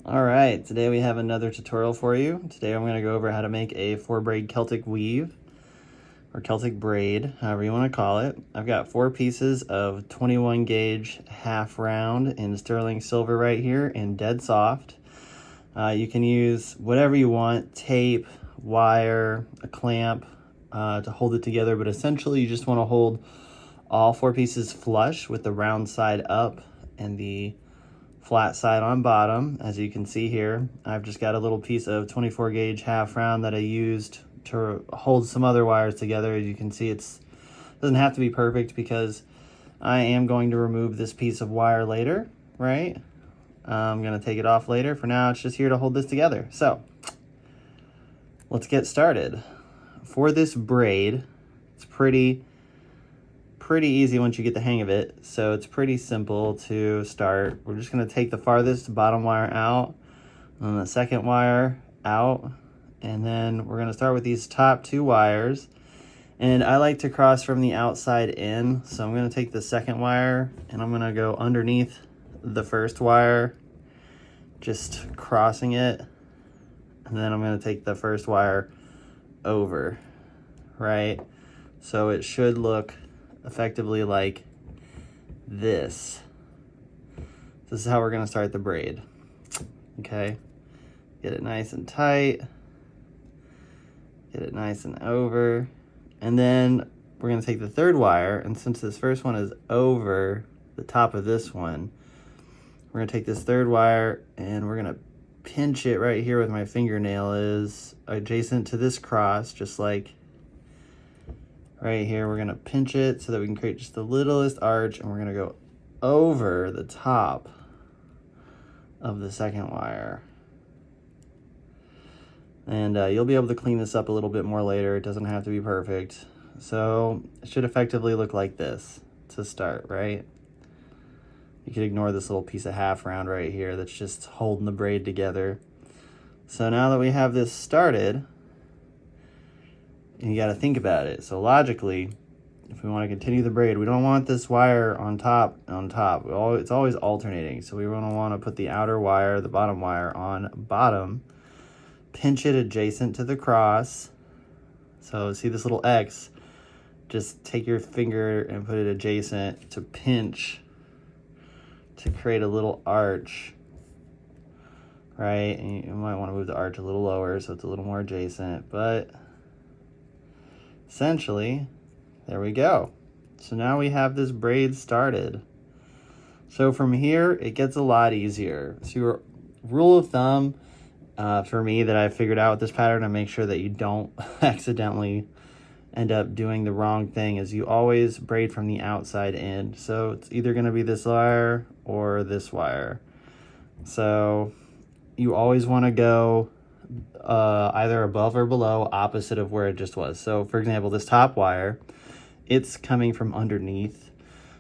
All right, today we have another tutorial for you. Today I'm going to go over how to make a 4-braid Celtic weave, or Celtic braid, however you want to call it. I've got 4 pieces of 21 gauge half round in sterling silver right here and dead soft. You can use whatever you want, tape, wire, a clamp to hold it together, but essentially you just want to hold all 4 pieces flush with the round side up and the flat side on bottom. As you can see here, I've just got a little piece of 24 gauge half round that I used to hold some other wires together. As you can see, it doesn't have to be perfect because I am going to remove this piece of wire later, right? I'm going to take it off later. For now, it's just here to hold this together. So let's get started. For this braid, it's pretty easy once you get the hang of it, so it's pretty simple to start. We're just going to take the farthest bottom wire out and the second wire out, and then we're going to start with these top 2 wires. And I like to cross from the outside in, so I'm going to take the second wire and I'm going to go underneath the first wire, just crossing it, and then I'm going to take the first wire over, right? So it should look effectively like this. This is how we're going to start the braid. Okay, get it nice and tight, get it nice and over, and then we're going to take the third wire, and since this first one is over the top of this one, we're going to take this third wire and we're going to pinch it right here with my fingernail is adjacent to this cross, just like right here. We're going to pinch it so that we can create just the littlest arch, and we're going to go over the top of the second wire. And you'll be able to clean this up a little bit more later. It doesn't have to be perfect. So it should effectively look like this to start, right? You could ignore this little piece of half round right here that's just holding the braid together. So now that we have this started, you got to think about it. So logically, if we want to continue the braid, we don't want this wire on top. It's always alternating. So we want to put the outer wire, the bottom wire, on bottom, pinch it adjacent to the cross. So see this little X, just take your finger and put it adjacent to pinch to create a little arch, right? And you might want to move the arch a little lower so it's a little more adjacent, but essentially, there we go. So now we have this braid started. So from here, it gets a lot easier. So your rule of thumb for me that I figured out with this pattern to make sure that you don't accidentally end up doing the wrong thing is you always braid from the outside in. So it's either going to be this wire or this wire. So you always want to go either above or below, opposite of where it just was. So for example, this top wire, it's coming from underneath,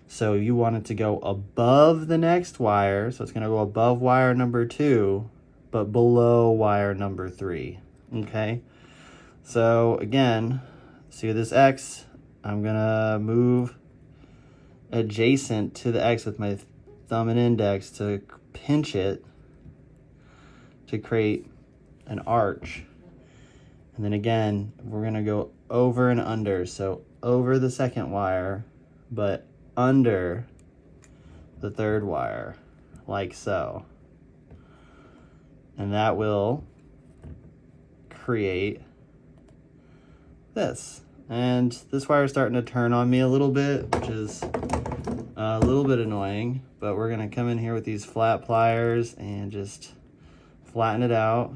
so you want it to go above the next wire. So it's going to go above wire number 2 but below wire number 3. Okay, so again, see this X, I'm gonna move adjacent to the X with my thumb and index to pinch it to create an arch. And then again, we're gonna go over and under. So over the second wire, but under the third wire, like so. And that will create this. And this wire is starting to turn on me a little bit, which is a little bit annoying, but we're gonna come in here with these flat pliers and just flatten it out.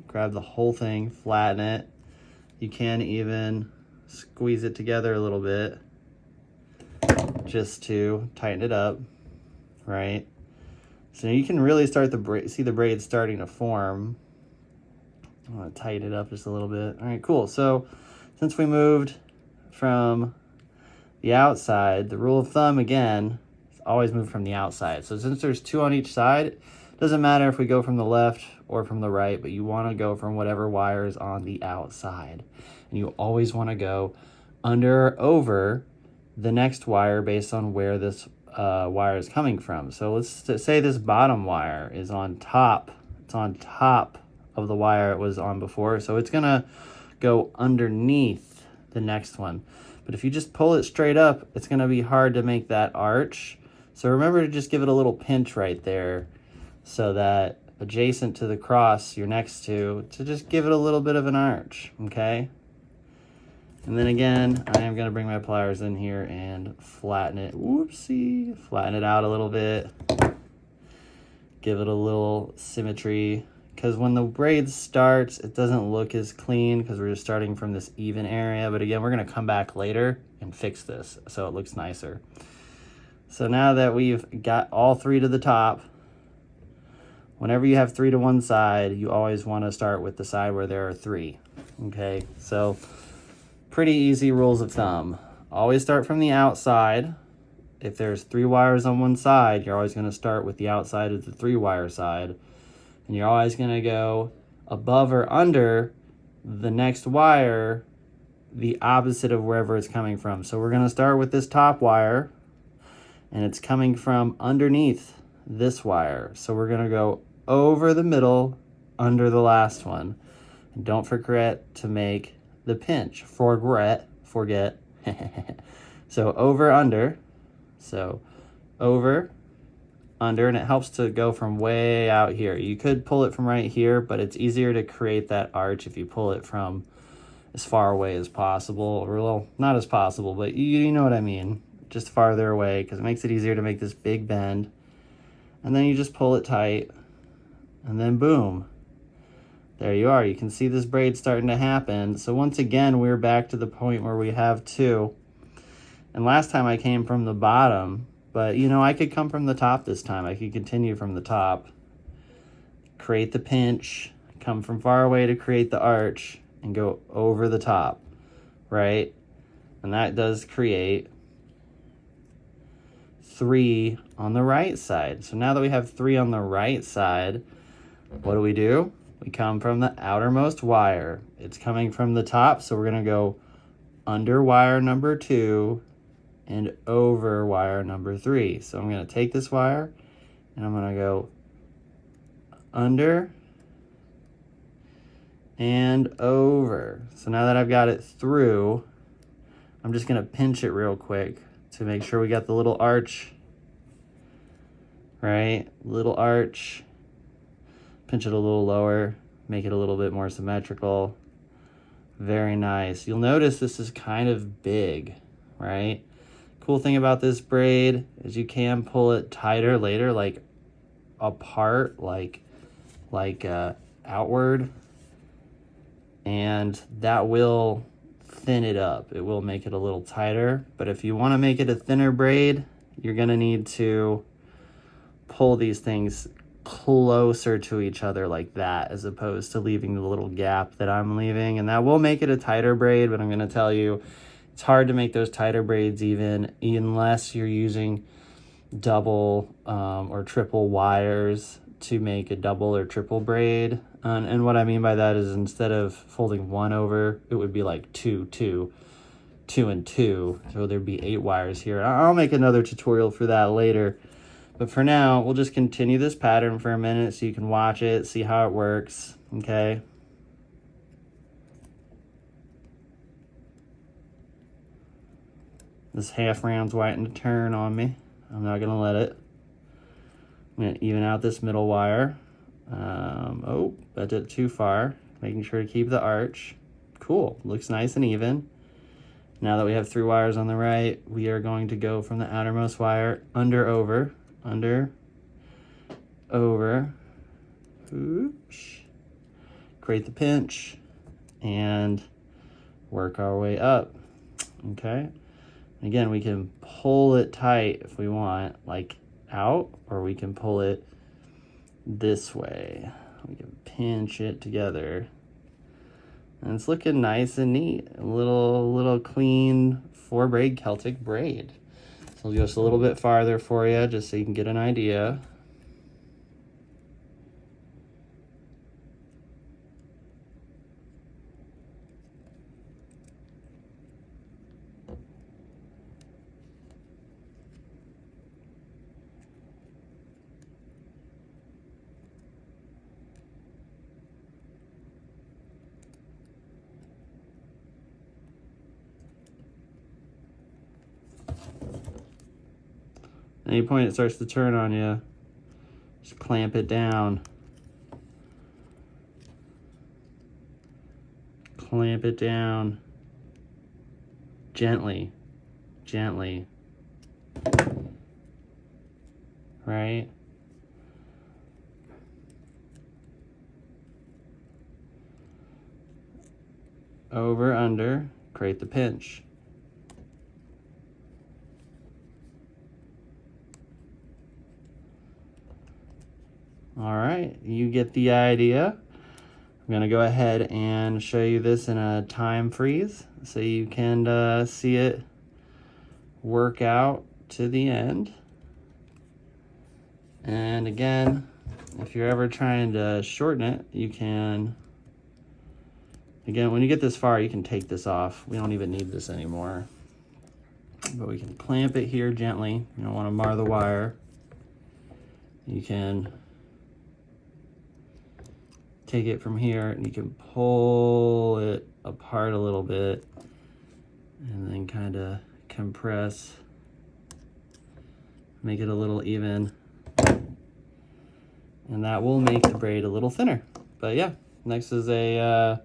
Grab the whole thing, flatten it. You can even squeeze it together a little bit just to tighten it up, right? So you can really start the braid, see the braid starting to form. I want to tighten it up just a little bit. All right, cool. So since we moved from the outside, the rule of thumb again is always move from the outside. So since there's 2 on each side, it doesn't matter if we go from the left or from the right, but you want to go from whatever wire is on the outside. And you always want to go under or over the next wire based on where this wire is coming from. So let's say this bottom wire is on top It's on top of the wire it was on before, so it's gonna go underneath the next one. But if you just pull it straight up, it's gonna be hard to make that arch. So remember to just give it a little pinch right there so that adjacent to the cross you're next to just give it a little bit of an arch, okay? And then again, I am gonna bring my pliers in here and flatten it. Whoopsie, flatten it out a little bit. Give it a little symmetry. Because when the braid starts, it doesn't look as clean because we're just starting from this even area. But again, we're gonna come back later and fix this so it looks nicer. So now that we've got all three to the top, whenever you have three to one side, you always wanna start with the side where there are three, okay? So pretty easy rules of thumb. Always start from the outside. If there's 3 wires on one side, you're always gonna start with the outside of the 3-wire side. And you're always gonna go above or under the next wire, the opposite of wherever it's coming from. So we're gonna start with this top wire, and it's coming from underneath this wire. So we're gonna go over the middle, under the last one. And don't forget to make the pinch. Forget. So over, under. So over, under, and it helps to go from way out here. You could pull it from right here, but it's easier to create that arch if you pull it from as far away as possible, or well, not as possible, but you know what I mean, just farther away, because it makes it easier to make this big bend. And then you just pull it tight, and then boom, there you are. You can see this braid starting to happen. So once again, we're back to the point where we have 2. And last time I came from the bottom, but you know, I could come from the top this time. I could continue from the top, create the pinch, come from far away to create the arch, and go over the top, right? And that does create 3 on the right side. So now that we have 3 on the right side, what do? We come from the outermost wire. It's coming from the top, so we're gonna go under wire number 2 and over wire number 3. So I'm gonna take this wire and I'm gonna go under and over. So now that I've got it through, I'm just gonna pinch it real quick to make sure we got the little arch, right? Little arch. Pinch it a little lower, make it a little bit more symmetrical. Very nice. You'll notice this is kind of big, right? Cool thing about this braid is you can pull it tighter later, like apart, like outward, and that will thin it up. It will make it a little tighter. But if you want to make it a thinner braid, you're gonna need to pull these things closer to each other like that, as opposed to leaving the little gap that I'm leaving. And that will make it a tighter braid, but I'm gonna tell you, it's hard to make those tighter braids even unless you're using double or triple wires to make a double or triple braid. And what I mean by that is instead of folding 1 over, it would be like 2, 2, 2, and 2. So there'd be 8 wires here. I'll make another tutorial for that later. But for now, we'll just continue this pattern for a minute so you can watch it, see how it works, okay? This half round's waiting to turn on me. I'm not gonna let it. I'm gonna even out this middle wire. Oh, that did it too far. Making sure to keep the arch. Cool, looks nice and even. Now that we have 3 wires on the right, we are going to go from the outermost wire, under, over, oops, create the pinch, and work our way up, okay? Again, we can pull it tight if we want, like out, or we can pull it this way. We can pinch it together. And it's looking nice and neat. A little clean 4-braid Celtic braid. So I'll go just a little bit farther for you, just so you can get an idea. Any point it starts to turn on you, just clamp it down. Clamp it down. Gently. Gently. Right? Over, under, create the pinch. All right, you get the idea. I'm gonna go ahead and show you this in a time freeze so you can see it work out to the end. And again, if you're ever trying to shorten it, you can, again, when you get this far, you can take this off. We don't even need this anymore. But we can clamp it here gently. You don't want to mar the wire. You can take it from here and you can pull it apart a little bit and then kind of compress, make it a little even, and that will make the braid a little thinner. But yeah, next is a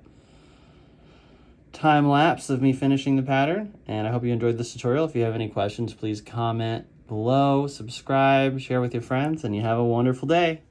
time lapse of me finishing the pattern, and I hope you enjoyed this tutorial. If you have any questions, please comment below, subscribe, share with your friends, and you have a wonderful day.